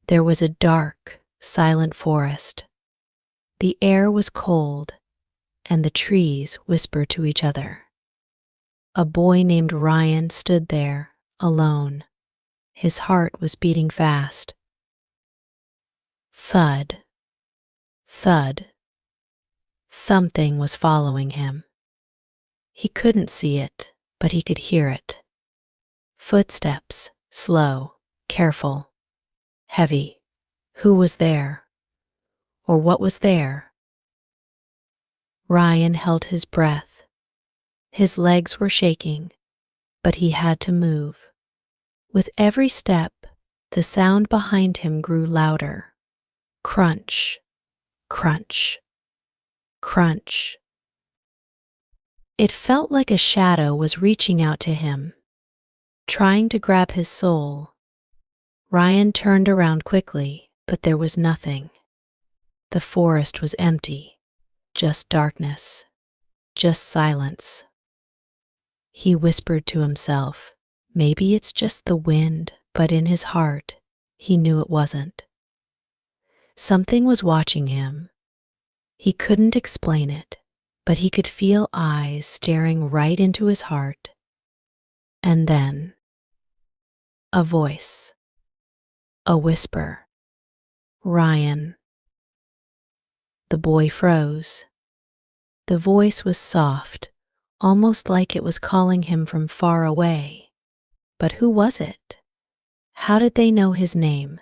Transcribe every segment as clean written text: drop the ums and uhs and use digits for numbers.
There was a dark, silent forest. The air was cold, and the trees whispered to each other. A boy named Ryan stood there, alone. His heart was beating fast. Thud, thud. Something was following him. He couldn't see it, but he could hear it. Footsteps, slow, careful, heavy. Who was there? Or what was there? Ryan held his breath. His legs were shaking, but he had to move. With every step, the sound behind him grew louder. Crunch, crunch, crunch. It felt like a shadow was reaching out to him, trying to grab his soul. Ryan turned around quickly, but there was nothing. The forest was empty, just darkness, just silence. He whispered to himself, maybe it's just the wind, but in his heart, he knew it wasn't. Something was watching him. He couldn't explain it, but he could feel eyes staring right into his heart. And then, a voice, a whisper. Ryan. The boy froze. The voice was soft, almost like it was calling him from far away. But who was it? How did they know his name?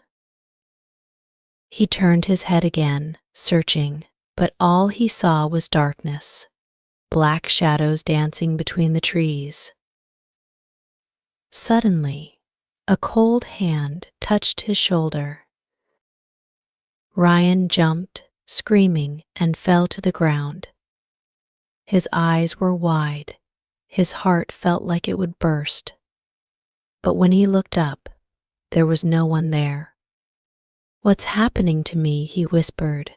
He turned his head again, searching, but all he saw was darkness, black shadows dancing between the trees. Suddenly, a cold hand touched his shoulder. Ryan jumped, screaming, and fell to the ground. His eyes were wide. His heart felt like it would burst. But when he looked up, there was no one there. "What's happening to me?" he whispered,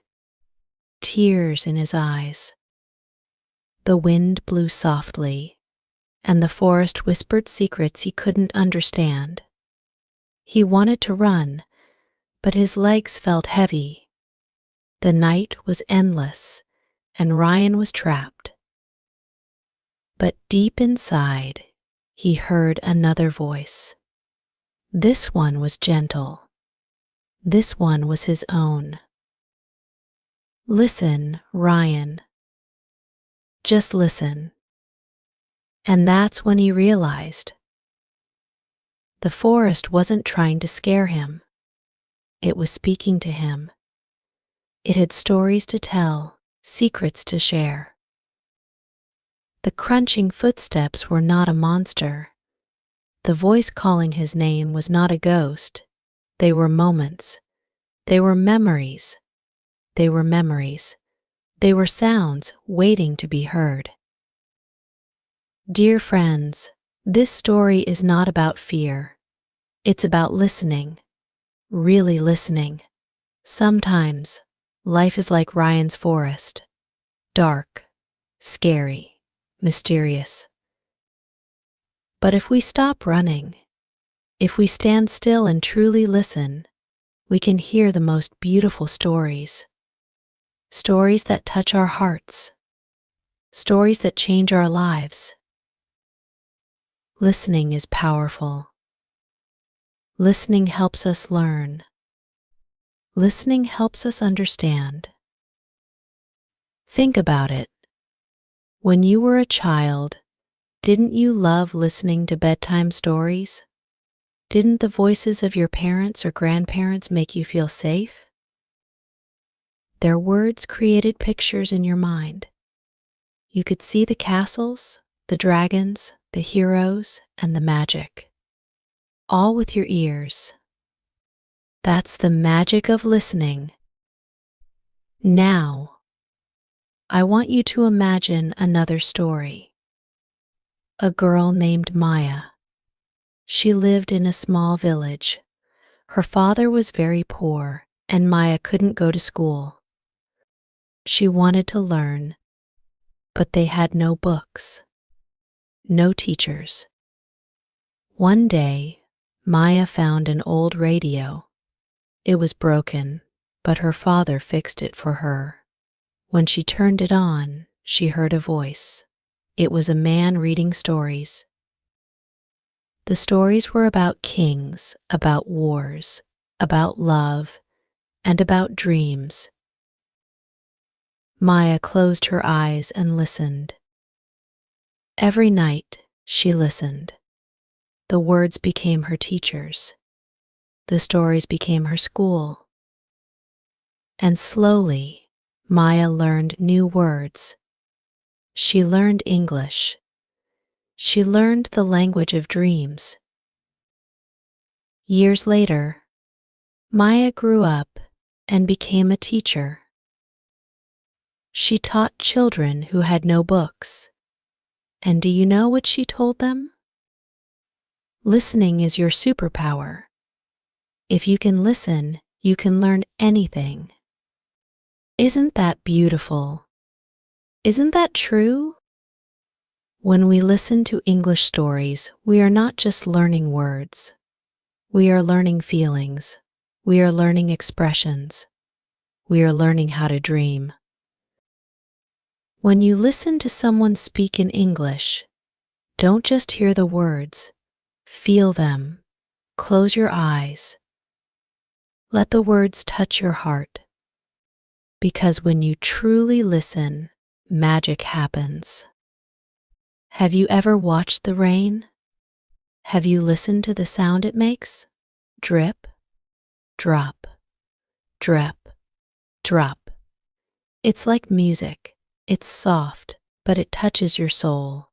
tears in his eyes. The wind blew softly, and the forest whispered secrets he couldn't understand. He wanted to run, but his legs felt heavy. The night was endless, and Ryan was trapped. But deep inside, he heard another voice. This one was gentle. This one was his own. "Listen, Ryan. Just listen." And that's when he realized. The forest wasn't trying to scare him. It was speaking to him. It had stories to tell, secrets to share. The crunching footsteps were not a monster. The voice calling his name was not a ghost. They were moments. They were memories. They were memories. They were sounds waiting to be heard. Dear friends, this story is not about fear. It's about listening. Really listening. Sometimes, life is like Ryan's forest. Dark, scary, mysterious. But if we stop running, if we stand still and truly listen, we can hear the most beautiful stories. Stories that touch our hearts. Stories that change our lives. Listening is powerful. Listening helps us learn. Listening helps us understand. Think about it. When you were a child, didn't you love listening to bedtime stories? Didn't the voices of your parents or grandparents make you feel safe? Their words created pictures in your mind. You could see the castles, the dragons, the heroes, and the magic. All with your ears. That's the magic of listening. Now, I want you to imagine another story. A girl named Maya. She lived in a small village. Her father was very poor, and Maya couldn't go to school. She wanted to learn, but they had no books, no teachers. One day, Maya found an old radio. It was broken, but her father fixed it for her. When she turned it on, she heard a voice. It was a man reading stories. The stories were about kings, about wars, about love, and about dreams. Maya closed her eyes and listened. Every night, she listened. The words became her teachers. The stories became her school. And slowly, Maya learned new words. She learned English. She learned the language of dreams. Years later, Maya grew up and became a teacher. She taught children who had no books. And do you know what she told them? Listening is your superpower. If you can listen, you can learn anything. Isn't that beautiful? Isn't that true? When we listen to English stories, we are not just learning words. We are learning feelings. We are learning expressions. We are learning how to dream. When you listen to someone speak in English, don't just hear the words. Feel them. Close your eyes. Let the words touch your heart. Because when you truly listen, magic happens. Have you ever watched the rain? Have you listened to the sound it makes? Drip, drop, drip, drop. It's like music. It's soft, but it touches your soul.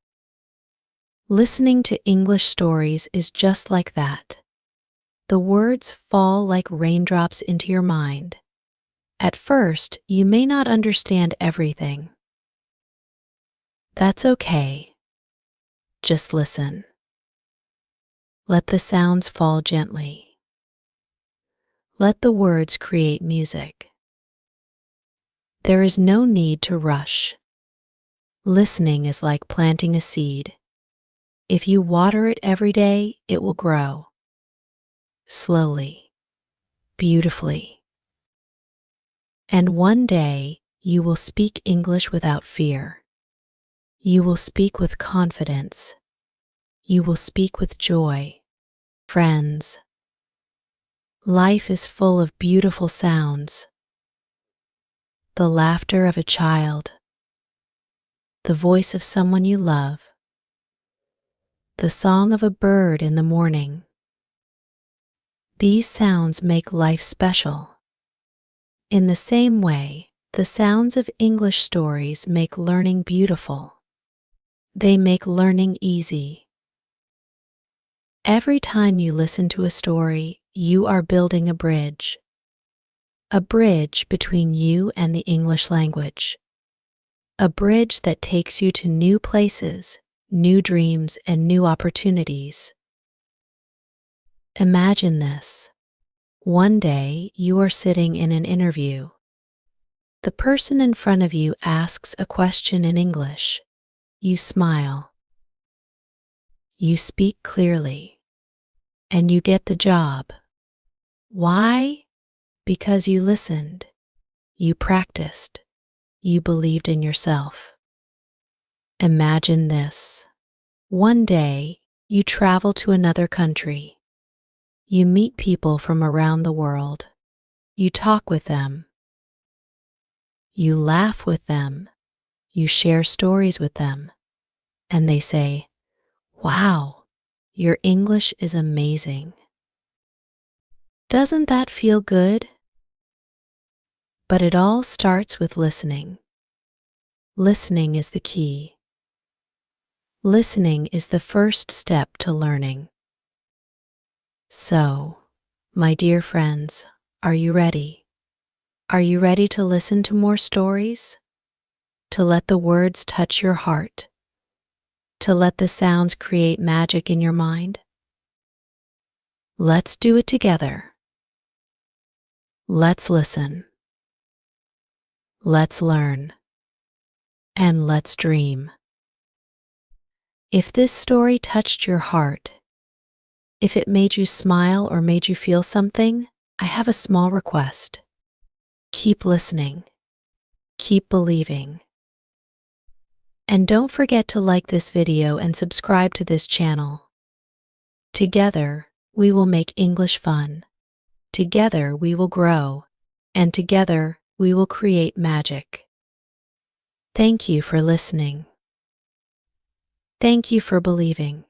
Listening to English stories is just like that. The words fall like raindrops into your mind. At first, you may not understand everything. That's okay. Just listen. Let the sounds fall gently. Let the words create music. There is no need to rush. Listening is like planting a seed. If you water it every day, it will grow. Slowly, beautifully. And one day, you will speak English without fear. You will speak with confidence. You will speak with joy. Friends, life is full of beautiful sounds. The laughter of a child. The voice of someone you love. The song of a bird in the morning. These sounds make life special. In the same way, the sounds of English stories make learning beautiful. They make learning easy. Every time you listen to a story, you are building a bridge. A bridge between you and the English language. A bridge that takes you to new places, new dreams, and new opportunities. Imagine this. One day, you are sitting in an interview. The person in front of you asks a question in English. You smile. You speak clearly. And you get the job. Why? Because you listened. You practiced. You believed in yourself. Imagine this. One day, you travel to another country. You meet people from around the world. You talk with them. You laugh with them. You share stories with them. And they say, "Wow, your English is amazing." Doesn't that feel good? But it all starts with listening. Listening is the key. Listening is the first step to learning. So, my dear friends, are you ready? Are you ready to listen to more stories? To let the words touch your heart? To let the sounds create magic in your mind? Let's do it together. Let's listen. Let's learn. And let's dream. If this story touched your heart, if it made you smile or made you feel something, I have a small request. Keep listening. Keep believing. And don't forget to like this video and subscribe to this channel. Together, we will make English fun. Together, we will grow. And together, we will create magic. Thank you for listening. Thank you for believing.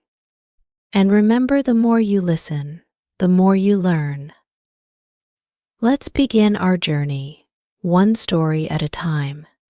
And remember, the more you listen, the more you learn. Let's begin our journey, one story at a time.